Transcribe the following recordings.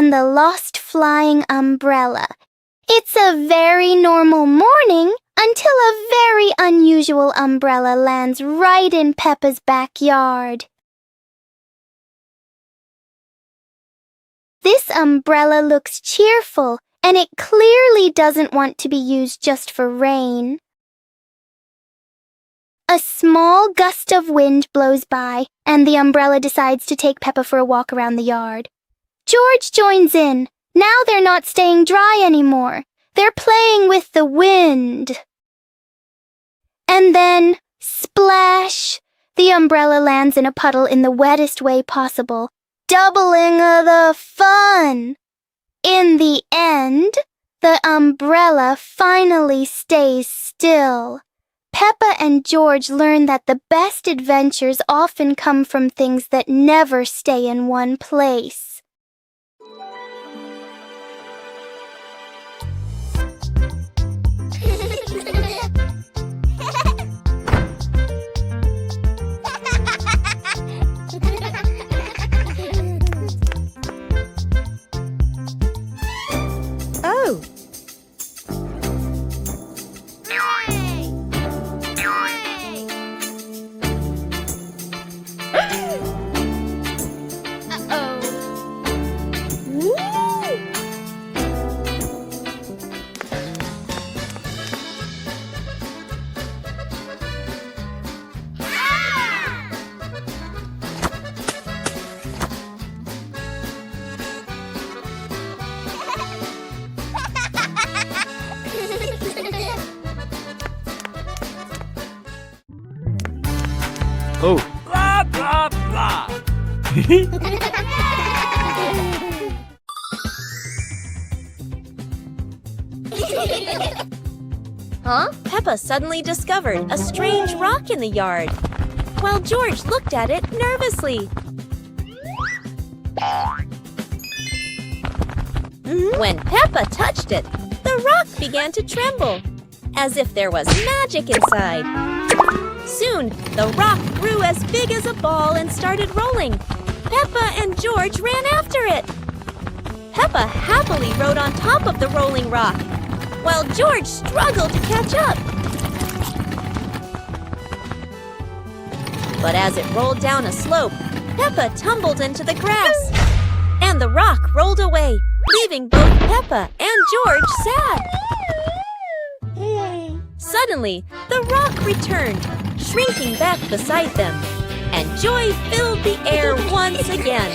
and the lost flying umbrella. It's a very normal morning until a very unusual umbrella lands right in Peppa's backyard. This umbrella looks cheerful, and it clearly doesn't want to be used just for rain. A small gust of wind blows by, and the umbrella decides to take Peppa for a walk around the yard. George joins in. Now they're not staying dry anymore. They're playing with the wind. And then, splash! The umbrella lands in a puddle in the wettest way possible, doubling the fun. In the end, the umbrella finally stays still. Peppa and George learn that the best adventures often come from things that never stay in one place. Oh! Oh. Blah, blah, blah. Huh? Peppa suddenly discovered a strange rock in the yard, while George looked at it nervously. When Peppa touched it, the rock began to tremble, as if there was magic inside. Soon, the rock grew as big as a ball and started rolling. Peppa and George ran after it. Peppa happily rode on top of the rolling rock, while George struggled to catch up. But as it rolled down a slope, Peppa tumbled into the grass, and the rock rolled away, leaving both Peppa and George sad. Suddenly, the rock returned, shrinking back beside them, and joy filled the air once again.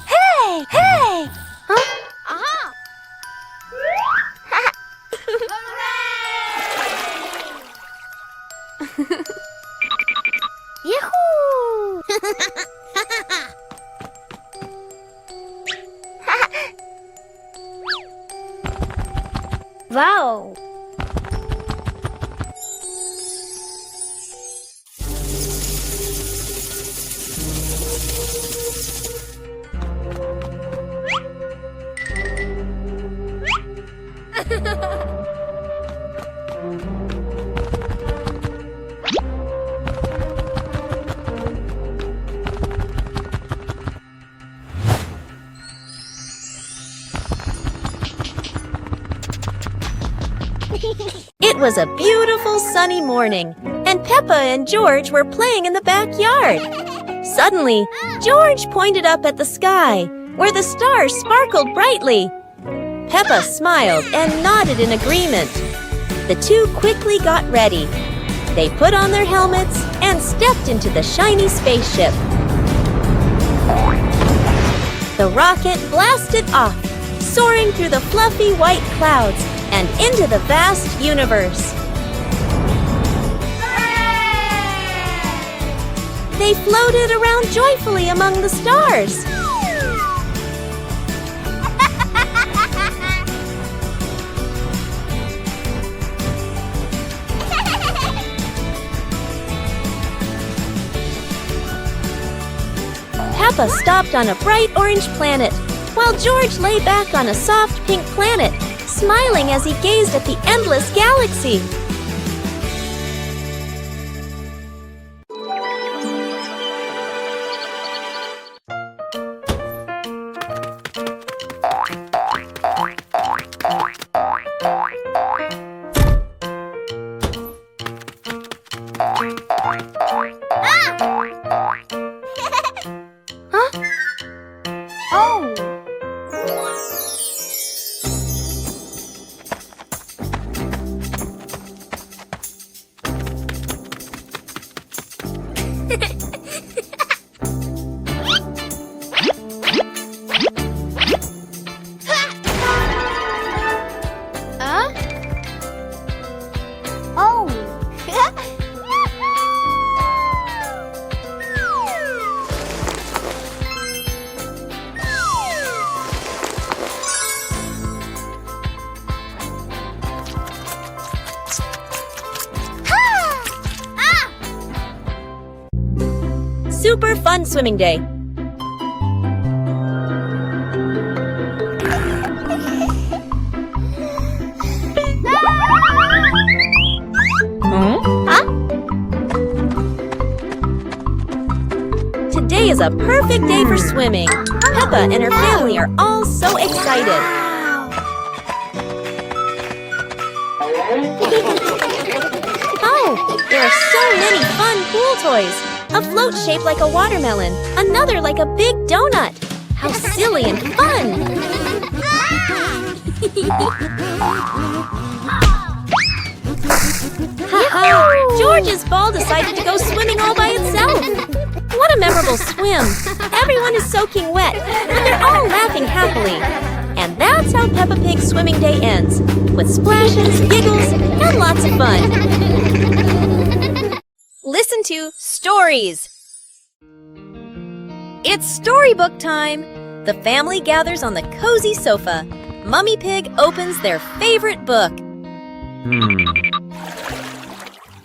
Hey! Hey! Huh? Aha! Yahoo! Wow! It was a beautiful sunny morning, and Peppa and George were playing in the backyard. Suddenly, George pointed up at the sky, where the stars sparkled brightly. Peppa smiled and nodded in agreement. The two quickly got ready. They put on their helmets and stepped into the shiny spaceship. The rocket blasted off, soaring through the fluffy white clouds and into the vast universe. They floated around joyfully among the stars. Peppa stopped on a bright orange planet, while George lay back on a soft pink planet, smiling as he gazed at the endless galaxy. Super fun swimming day. Today is a perfect day for swimming. Peppa and her family are all so excited. Oh, there are so many fun pool toys. A float shaped like a watermelon, another like a big donut. How silly and fun! Ha-ha! George's ball decided to go swimming all by itself. What a memorable swim! Everyone is soaking wet, but they're all laughing happily. And that's how Peppa Pig's swimming day ends, with splashes, giggles, and lots of fun. Listen to stories. It's storybook time. The family gathers on the cozy sofa. Mummy Pig opens their favorite book.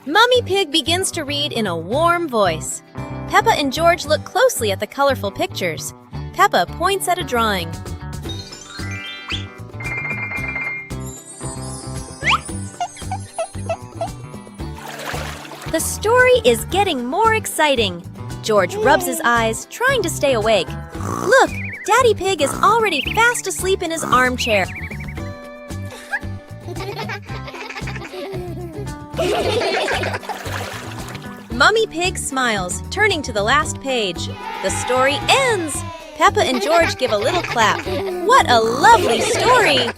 Mummy Pig begins to read in a warm voice. Peppa and George look closely at the colorful pictures. Peppa points at a drawing. The story is getting more exciting. George rubs his eyes, trying to stay awake. Look, Daddy Pig is already fast asleep in his armchair. Mummy Pig smiles, turning to the last page. The story ends. Peppa and George give a little clap. What a lovely story!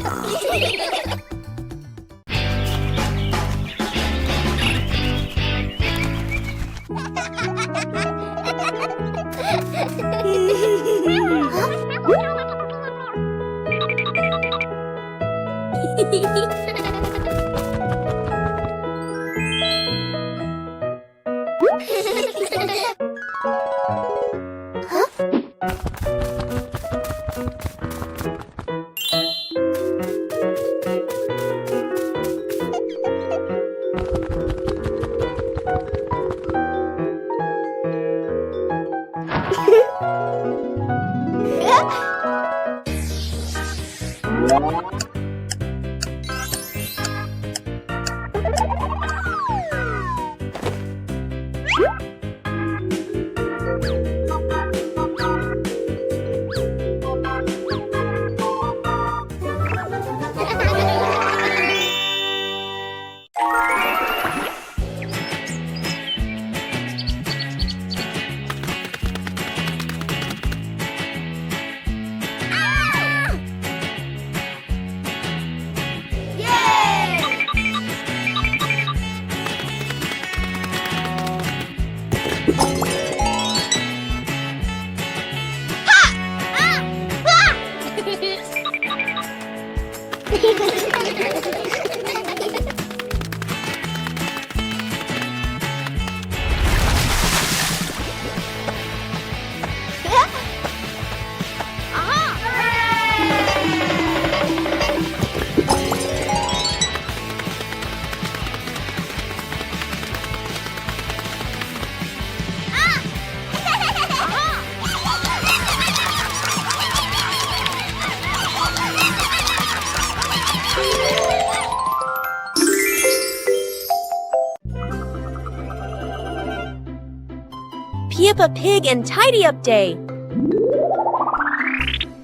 Peppa Pig and Tidy Up Day.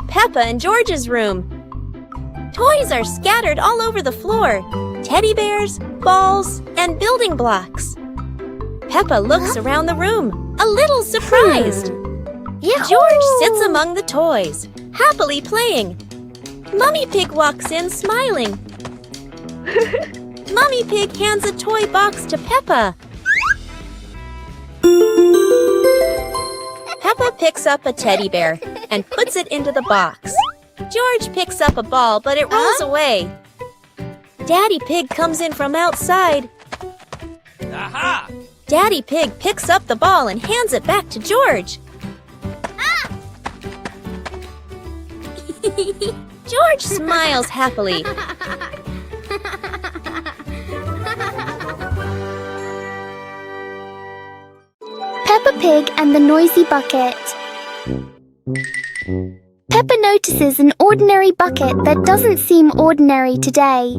Peppa and George's room. Toys are scattered all over the floor. Teddy bears, balls, and building blocks. Peppa looks around the room, a little surprised. George sits among the toys, happily playing. Mummy Pig walks in smiling. Mummy Pig hands a toy box to Peppa. Peppa picks up a teddy bear and puts it into the box. George picks up a ball, but it rolls away. Daddy Pig comes in from outside. Aha! Daddy Pig picks up the ball and hands it back to George. George smiles happily. Peppa Pig and the Noisy Bucket. Peppa notices an ordinary bucket that doesn't seem ordinary today.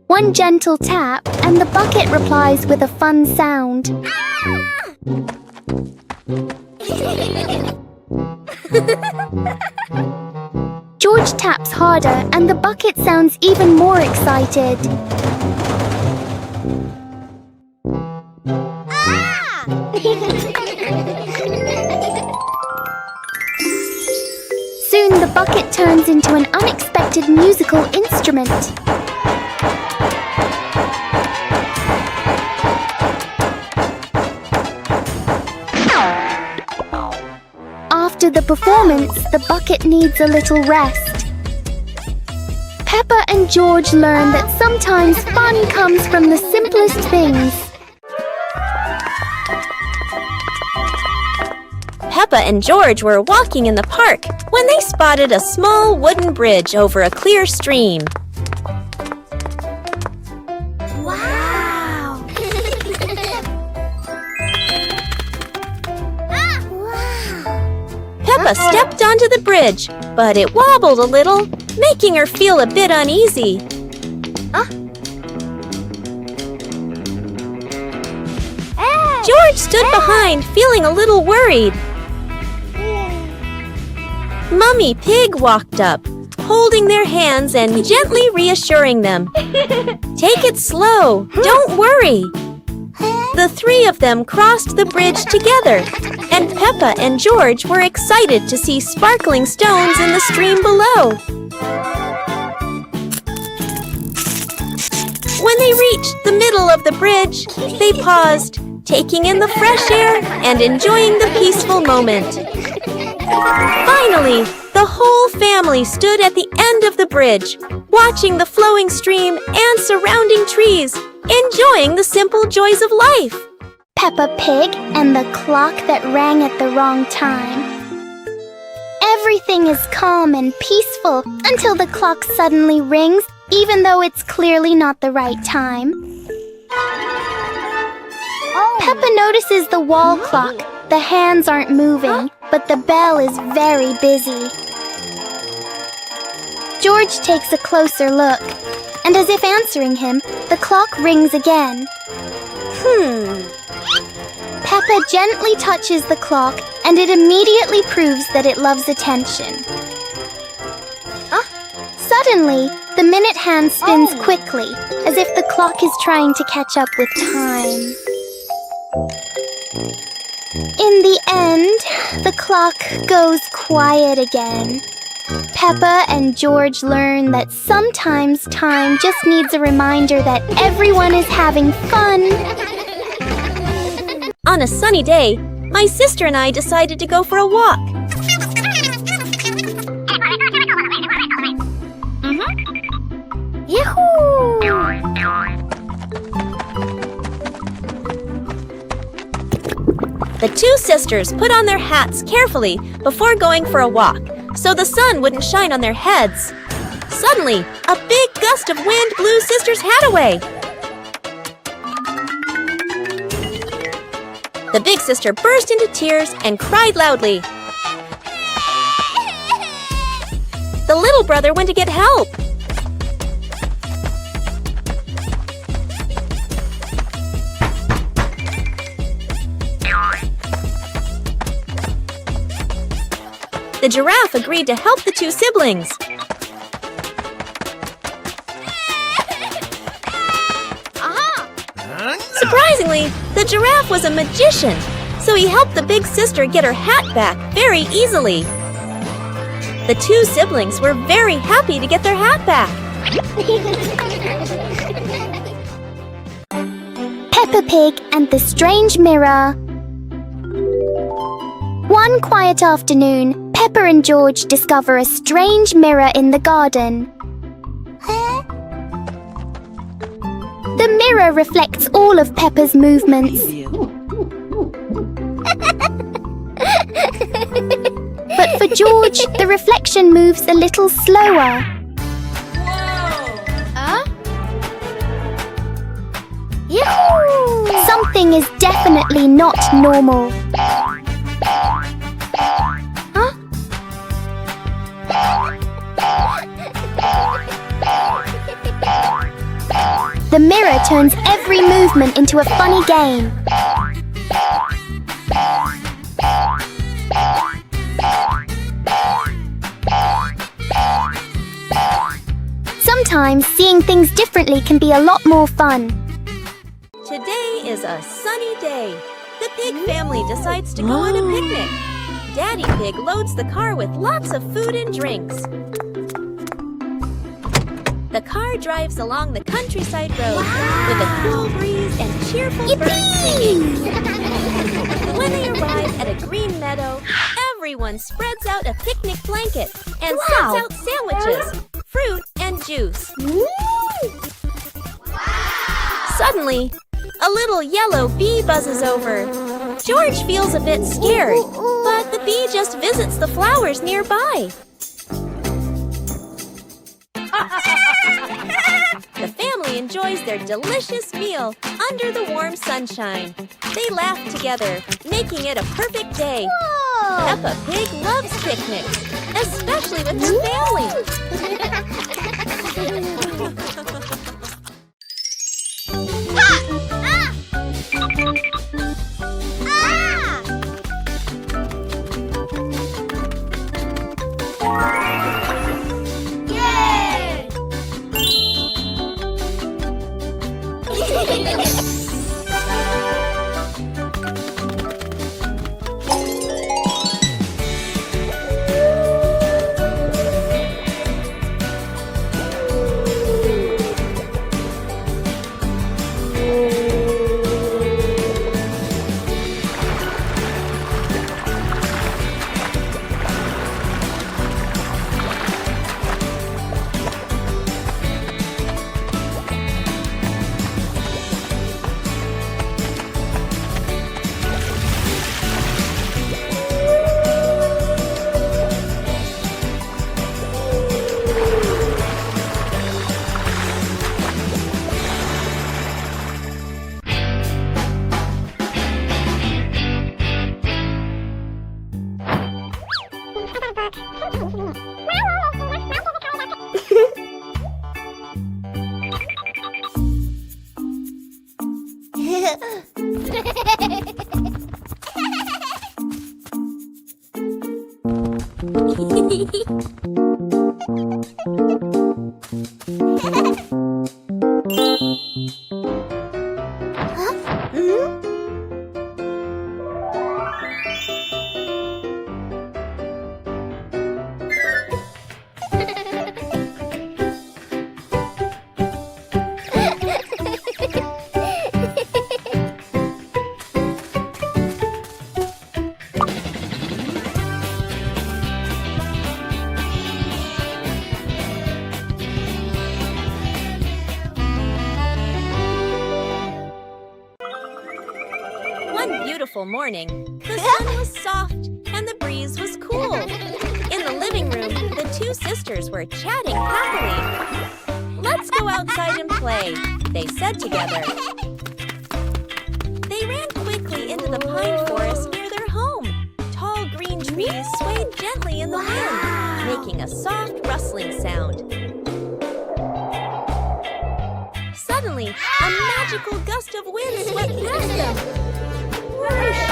One gentle tap, and the bucket replies with a fun sound. George taps harder, and the bucket sounds even more excited. Soon the bucket turns into an unexpected musical instrument. After the performance, the bucket needs a little rest. Peppa and George learn that sometimes fun comes from the simplest things. Peppa and George were walking in the park when they spotted a small wooden bridge over a clear stream. Wow! Peppa stepped onto the bridge, but it wobbled a little, making her feel a bit uneasy. George stood behind, feeling a little worried. Mummy Pig walked up, holding their hands and gently reassuring them. Take it slow, don't worry. The three of them crossed the bridge together, and Peppa and George were excited to see sparkling stones in the stream below. When they reached the middle of the bridge, they paused, taking in the fresh air and enjoying the peaceful moment. Finally, the whole family stood at the end of the bridge, watching the flowing stream and surrounding trees, enjoying the simple joys of life. Peppa Pig and the clock that rang at the wrong time. Everything is calm and peaceful until the clock suddenly rings, even though it's clearly not the right time. Peppa notices the wall clock. The hands aren't moving, but the bell is very busy. George takes a closer look, and as if answering him, the clock rings again. Peppa gently touches the clock, and it immediately proves that it loves attention. Suddenly, the minute hand spins quickly, as if the clock is trying to catch up with time. In the end, the clock goes quiet again. Peppa and George learn that sometimes time just needs a reminder that everyone is having fun. On a sunny day, my sister and I decided to go for a walk. The two sisters put on their hats carefully before going for a walk, so the sun wouldn't shine on their heads. Suddenly, a big gust of wind blew sister's hat away. The big sister burst into tears and cried loudly. The little brother went to get help. The giraffe agreed to help the two siblings. Surprisingly, the giraffe was a magician, so he helped the big sister get her hat back very easily. The two siblings were very happy to get their hat back. Peppa Pig and the Strange Mirror. One quiet afternoon, Peppa and George discover a strange mirror in the garden. The mirror reflects all of Peppa's movements. But for George, the reflection moves a little slower. Something is definitely not normal. The mirror turns every movement into a funny game. Sometimes seeing things differently can be a lot more fun. Today is a sunny day. The pig family decides to go on a picnic. Daddy Pig loads the car with lots of food and drinks. The car drives along the countryside road with a cool breeze and cheerful birds singing. When they arrive at a green meadow, everyone spreads out a picnic blanket and sets out sandwiches, fruit, and juice. Suddenly, a little yellow bee buzzes over. George feels a bit scared, but the bee just visits the flowers nearby. The family enjoys their delicious meal under the warm sunshine. They laugh together, making it a perfect day. Peppa Pig loves picnics, especially with her family. One beautiful morning, the sun was soft and the breeze was cool. In the living room, the two sisters were chatting happily. "Let's go outside and play," they said together. They ran quickly into the pine forest near their home. Tall green trees swayed gently in the wind, making a soft rustling sound. Suddenly, a magical gust of wind swept past them. Whoosh!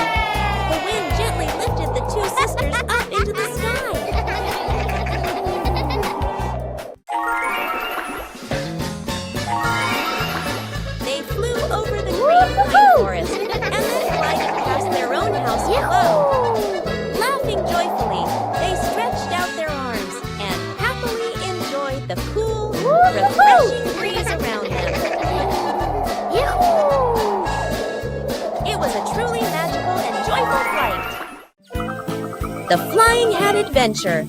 The wind gently lifted the two sisters up into the sky. the cool, refreshing breeze around them. It was a truly magical and joyful flight. The Flying Hat Adventure.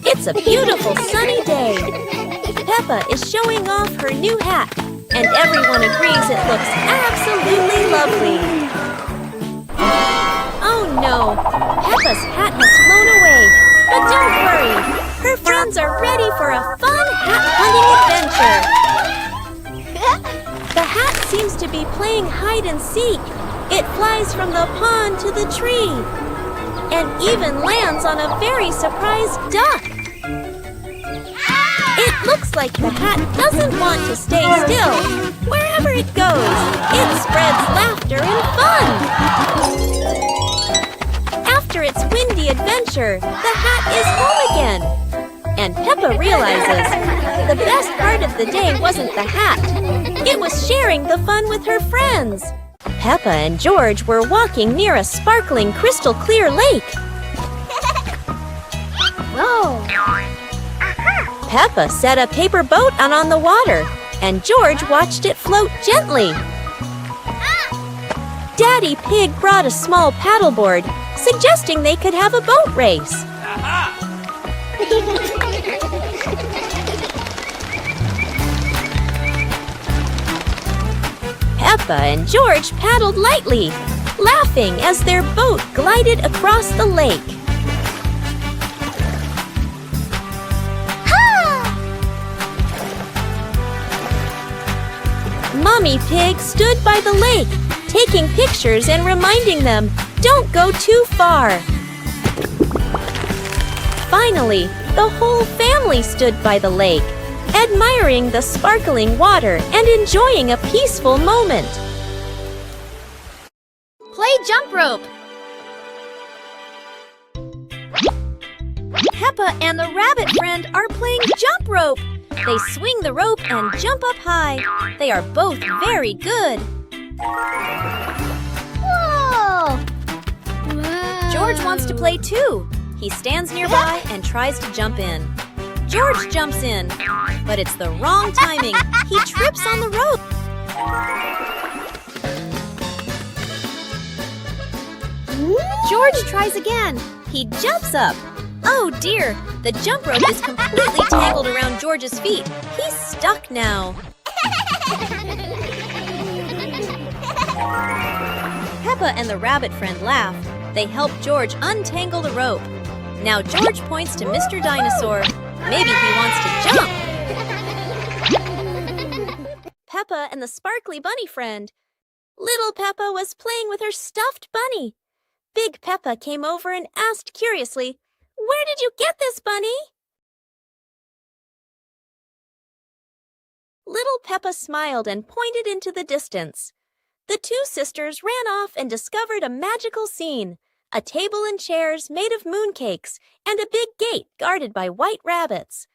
It's a beautiful sunny day. Peppa is showing off her new hat, and everyone agrees it looks absolutely lovely. Oh no, Peppa's hat has flown away. But don't worry, her friends are ready for a fun hat hunting adventure. The hat seems to be playing hide and seek. It flies from the pond to the tree, and even lands on a very surprised duck. It looks like the hat doesn't want to stay still. Wherever it goes, it spreads laughter and fun. After its windy adventure, the hat is home again. And Peppa realizes the best part of the day wasn't the hat. It was sharing the fun with her friends. Peppa and George were walking near a sparkling crystal clear lake. Whoa! Peppa set a paper boat out on the water, and George watched it float gently. Daddy Pig brought a small paddleboard, suggesting they could have a boat race. Aha! Peppa and George paddled lightly, laughing as their boat glided across the lake. Mommy Pig stood by the lake, taking pictures and reminding them, don't go too far. Finally, the whole family stood by the lake, admiring the sparkling water and enjoying a peaceful moment. Play jump rope! Peppa and the rabbit friend are playing jump rope. They swing the rope and jump up high. They are both very good. Whoa! George wants to play too. He stands nearby and tries to jump in. George jumps in, but it's the wrong timing. He trips on the rope. George tries again. He jumps up. Oh dear, the jump rope is completely tangled around George's feet. He's stuck now. Peppa and the rabbit friend laugh. They help George untangle the rope. Now George points to Mr. Dinosaur. Maybe he wants to jump. Peppa and the sparkly bunny friend. Little Peppa was playing with her stuffed bunny. Big Peppa came over and asked curiously, "Where did you get this bunny?" Little Peppa smiled and pointed into the distance. The two sisters ran off and discovered a magical scene, a table and chairs made of mooncakes, and a big gate guarded by white rabbits.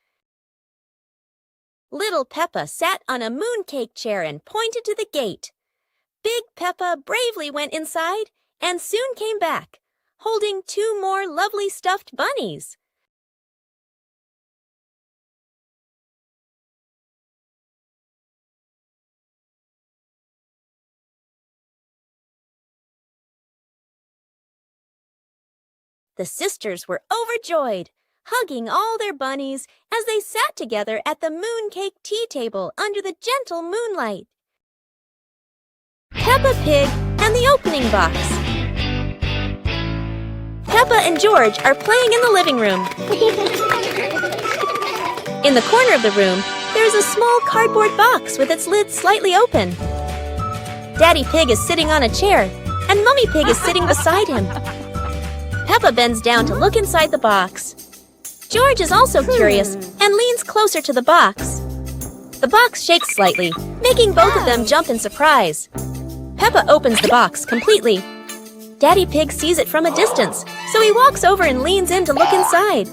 Little Peppa sat on a mooncake chair and pointed to the gate. Big Peppa bravely went inside and soon came back, holding two more lovely stuffed bunnies. The sisters were overjoyed, hugging all their bunnies as they sat together at the mooncake tea table under the gentle moonlight. Peppa Pig and the Opening Box. Peppa and George are playing in the living room. In the corner of the room, there is a small cardboard box with its lid slightly open. Daddy Pig is sitting on a chair, and Mummy Pig is sitting beside him. Peppa bends down to look inside the box. George is also curious and leans closer to the box. The box shakes slightly, making both of them jump in surprise. Peppa opens the box completely. Daddy Pig sees it from a distance, so he walks over and leans in to look inside.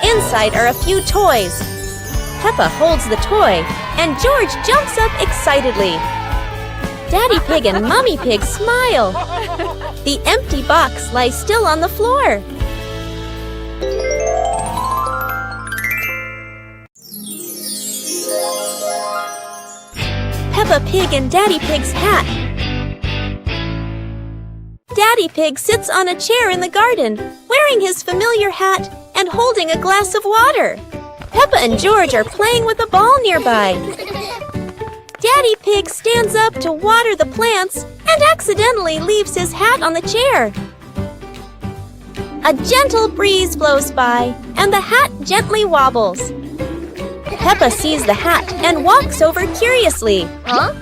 Inside are a few toys. Peppa holds the toy, and George jumps up excitedly. Daddy Pig and Mummy Pig smile. The empty box lies still on the floor. Peppa Pig and Daddy Pig's hat. Daddy Pig sits on a chair in the garden, wearing his familiar hat and holding a glass of water. Peppa and George are playing with a ball nearby. Daddy Pig stands up to water the plants and accidentally leaves his hat on the chair. A gentle breeze blows by, and the hat gently wobbles. Peppa sees the hat and walks over curiously. Huh?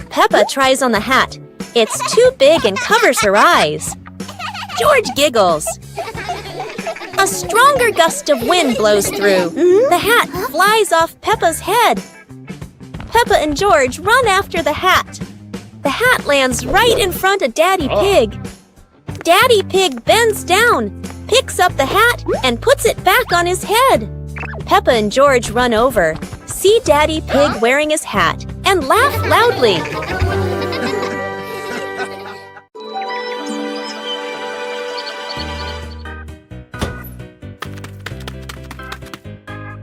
Peppa tries on the hat. It's too big and covers her eyes. George giggles. A stronger gust of wind blows through. The hat flies off Peppa's head. Peppa and George run after the hat. The hat lands right in front of Daddy Pig. Daddy Pig bends down, picks up the hat, and puts it back on his head. Peppa and George run over, see Daddy Pig wearing his hat, and laugh loudly.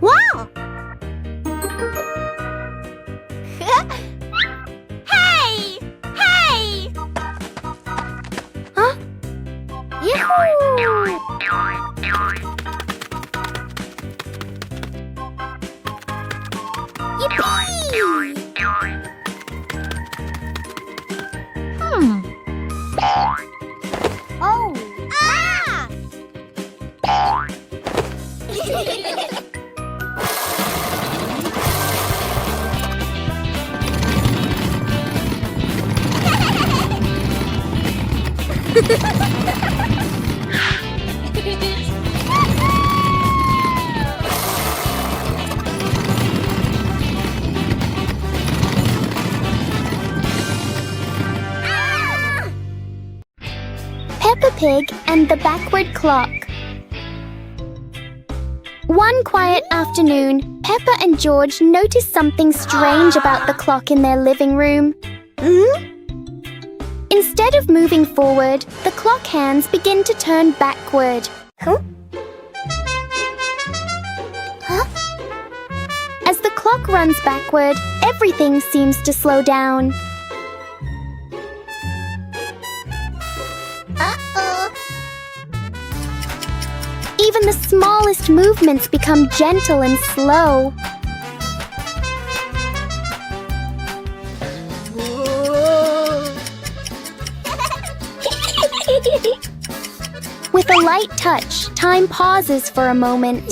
Wow! Hey! Hey! Huh? Yahoo! Yippee! Oh! Ah! Peppa Pig and the Backward Clock. One quiet afternoon, Peppa and George noticed something strange about the clock in their living room. Instead of moving forward, the clock hands begin to turn backward. As the clock runs backward, everything seems to slow down. Even the smallest movements become gentle and slow. With a light touch, time pauses for a moment.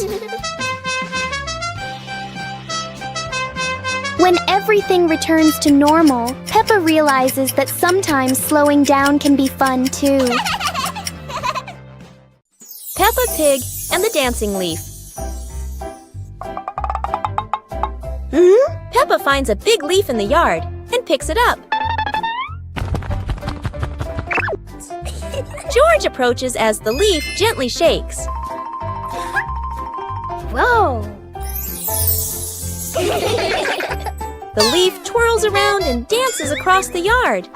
When everything returns to normal, Peppa realizes that sometimes slowing down can be fun too. Peppa Pig and the Dancing Leaf. Peppa finds a big leaf in the yard and picks it up. George approaches as the leaf gently shakes. Whoa! The leaf twirls around and dances across the yard.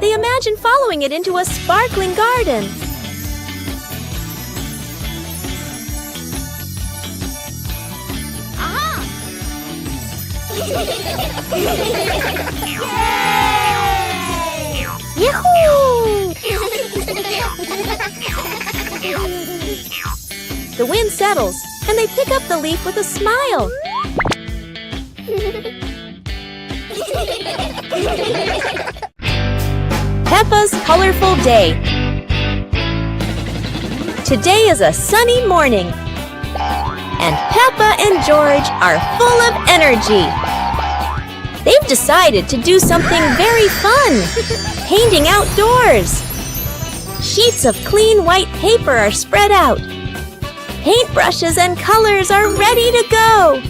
They imagine following it into a sparkling garden. Yahoo! The wind settles, and they pick up the leaf with a smile. Peppa's colorful day. Today is a sunny morning, and Peppa and George are full of energy. They've decided to do something very fun, painting outdoors. Sheets of clean white paper are spread out. Paintbrushes and colors are ready to go.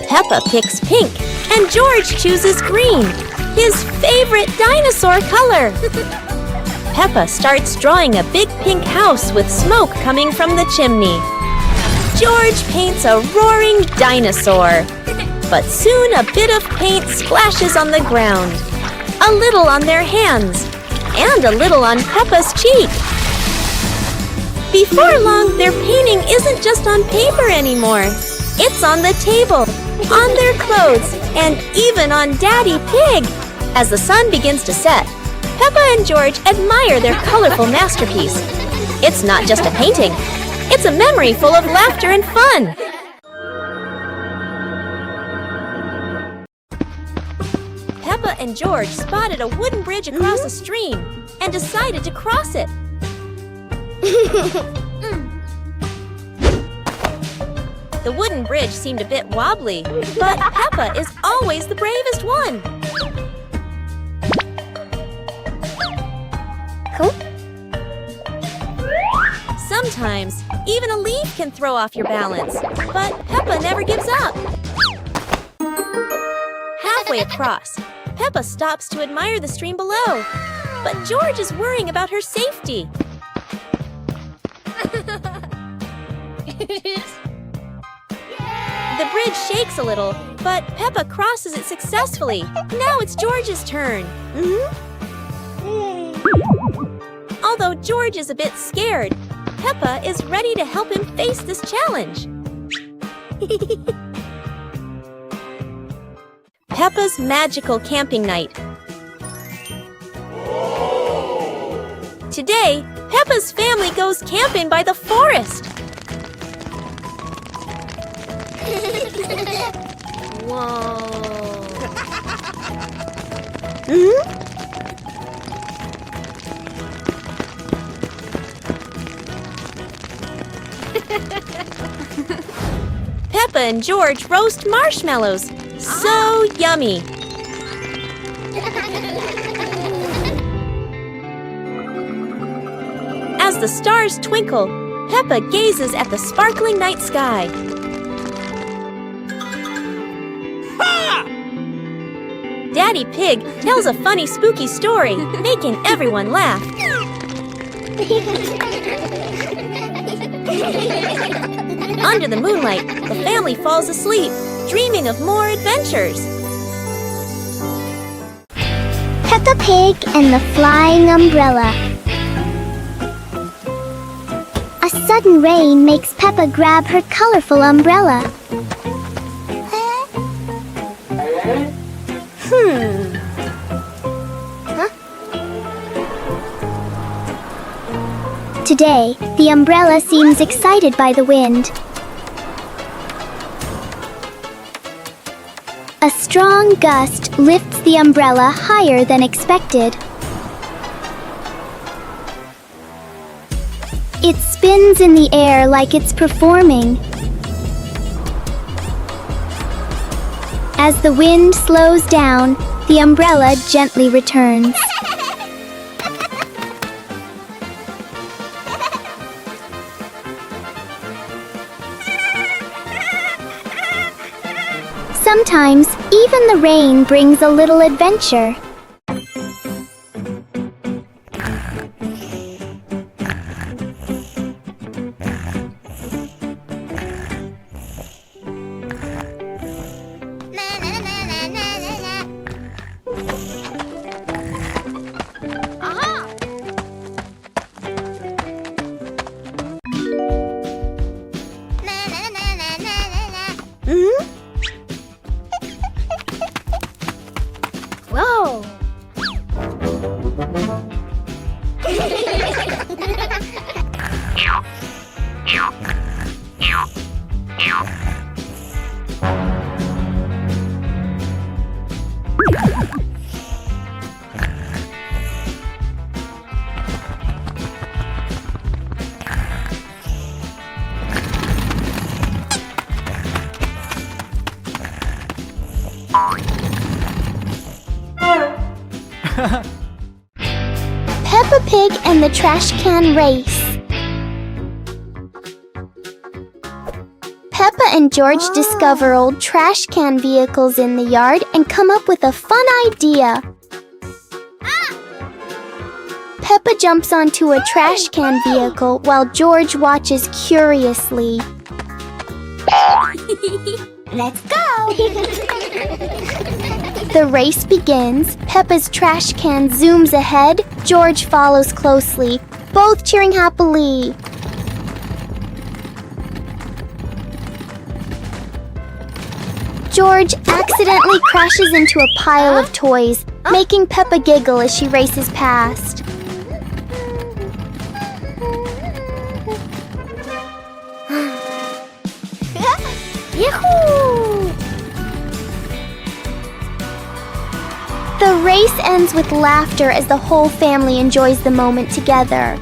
Peppa picks pink and George chooses green, his favorite dinosaur color. Peppa starts drawing a big pink house with smoke coming from the chimney. George paints a roaring dinosaur. But soon a bit of paint splashes on the ground. A little on their hands, and a little on Peppa's cheek. Before long, their painting isn't just on paper anymore. It's on the table, on their clothes, and even on Daddy Pig. As the sun begins to set, Peppa and George admire their colorful masterpiece. It's not just a painting. It's a memory full of laughter and fun. Peppa and George spotted a wooden bridge across a stream and decided to cross it. The wooden bridge seemed a bit wobbly, but Peppa is always the bravest one. Cool. Sometimes, even a leaf can throw off your balance, but Peppa never gives up. Halfway across, Peppa stops to admire the stream below, but George is worrying about her safety. The bridge shakes a little, but Peppa crosses it successfully. Now it's George's turn. Although George is a bit scared, Peppa is ready to help him face this challenge. Peppa's magical camping night. Today, Peppa's family goes camping by the forest. Whoa. Peppa and George roast marshmallows. So yummy! As the stars twinkle, Peppa gazes at the sparkling night sky. Ha! Daddy Pig tells a funny, spooky story, making everyone laugh. Under the moonlight, the family falls asleep, dreaming of more adventures. Peppa Pig and the Flying Umbrella. A sudden rain makes Peppa grab her colorful umbrella. Today, the umbrella seems excited by the wind. A strong gust lifts the umbrella higher than expected. It spins in the air like it's performing. As the wind slows down, the umbrella gently returns. Sometimes, even the rain brings a little adventure. Whoa! Peppa Pig and the Trash Can Race. and George discover old trash can vehicles in the yard and come up with a fun idea. Peppa jumps onto a trash can vehicle while George watches curiously. Let's go! The race begins. Peppa's trash can zooms ahead. George follows closely, both cheering happily. George accidentally crashes into a pile of toys, making Peppa giggle as she races past. Yahoo! The race ends with laughter as the whole family enjoys the moment together.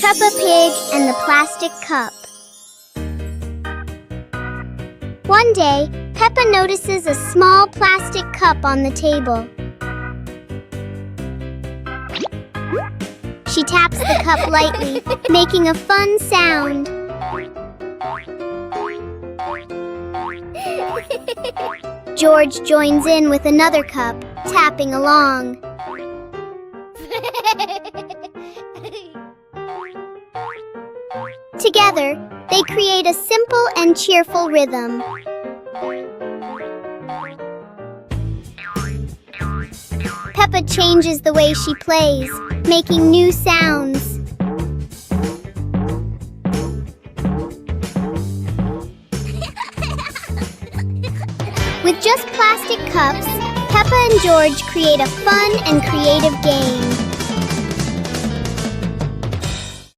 Peppa Pig and the Plastic Cup. One day, Peppa notices a small plastic cup on the table. She taps the cup lightly, making a fun sound. George joins in with another cup, tapping along. Together, they create a simple and cheerful rhythm. Peppa changes the way she plays, making new sounds. With just plastic cups, Peppa and George create a fun and creative game.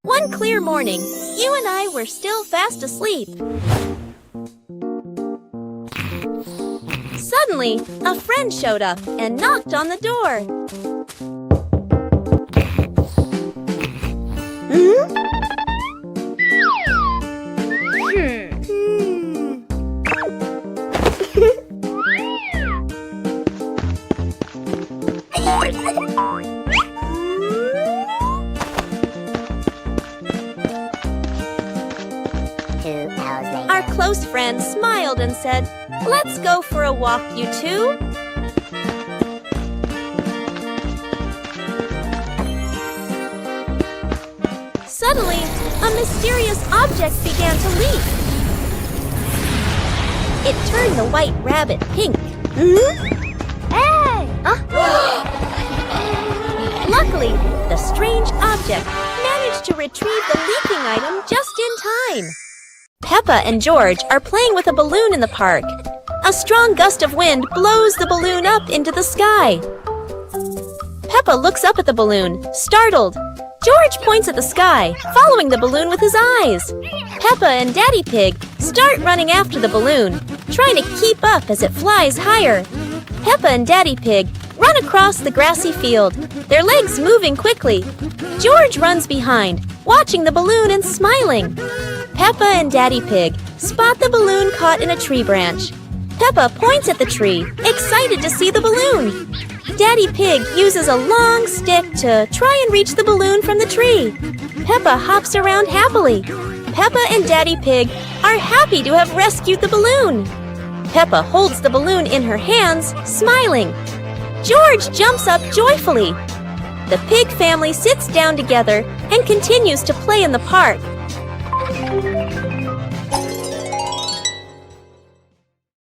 One clear morning, you and I were still fast asleep. Suddenly, a friend showed up and knocked on the door. Our close friend smiled and said, "Let's go for a walk, you two." Suddenly, a mysterious object began to leak. It turned the white rabbit pink. Hey! Luckily, the strange object managed to retrieve the leaking item just in time. Peppa and George are playing with a balloon in the park. A strong gust of wind blows the balloon up into the sky. Peppa looks up at the balloon, startled. George points at the sky, following the balloon with his eyes. Peppa and Daddy Pig start running after the balloon, trying to keep up as it flies higher. Peppa and Daddy Pig run across the grassy field, their legs moving quickly. George runs behind, watching the balloon and smiling. Peppa and Daddy Pig spot the balloon caught in a tree branch. Peppa points at the tree, excited to see the balloon. Daddy Pig uses a long stick to try and reach the balloon from the tree. Peppa hops around happily. Peppa and Daddy Pig are happy to have rescued the balloon. Peppa holds the balloon in her hands, smiling. George jumps up joyfully. The pig family sits down together and continues to play in the park.